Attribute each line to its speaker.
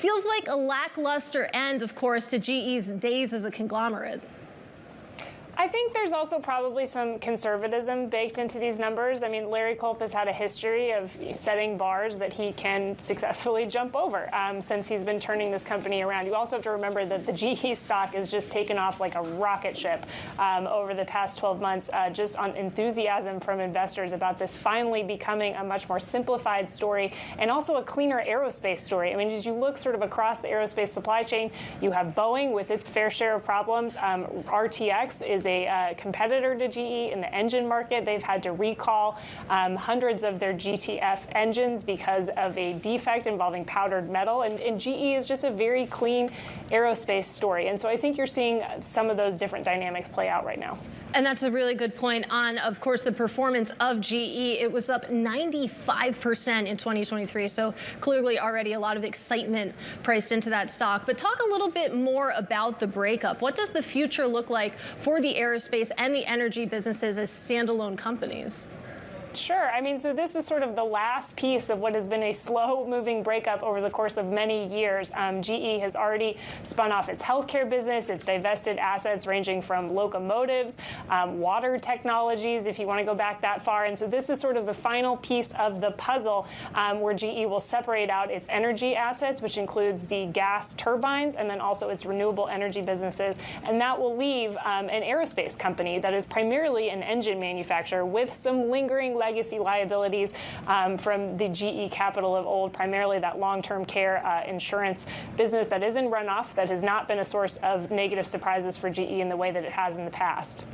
Speaker 1: Feels like a lackluster end, of course, to GE's days as a conglomerate.
Speaker 2: I think there's also probably some conservatism baked into these numbers. I mean, Larry Culp has had a history of setting bars that he can successfully jump over since he's been turning this company around. You also have to remember that the GE stock has just taken off like a rocket ship over the past 12 months, just on enthusiasm from investors about this finally becoming a much more simplified story and also a cleaner aerospace story. I mean, as you look sort of across the aerospace supply chain, you have Boeing with its fair share of problems. RTX is a competitor to GE in the engine market. They've had to recall hundreds of their GTF engines because of a defect involving powdered metal. And GE is just a very clean aerospace story. And so I think you're seeing some of those different dynamics play out right now.
Speaker 1: And that's a really good point on, of course, the performance of GE. It was up 95% in 2023. So clearly already a lot of excitement priced into that stock. But talk a little bit more about the breakup. What does the future look like for the aerospace and the energy businesses as standalone companies?
Speaker 2: Sure. I mean, so this is sort of the last piece of what has been a slow-moving breakup over the course of many years. GE has already spun off its healthcare business. It's divested assets ranging from locomotives, water technologies, if you want to go back that far. And so this is sort of the final piece of the puzzle where GE will separate out its energy assets, which includes the gas turbines, and then also its renewable energy businesses. And that will leave an aerospace company that is primarily an engine manufacturer with some lingering legacy liabilities from the GE capital of old, primarily that long-term care insurance business that is in runoff, that has not been a source of negative surprises for GE in the way that it has in the past.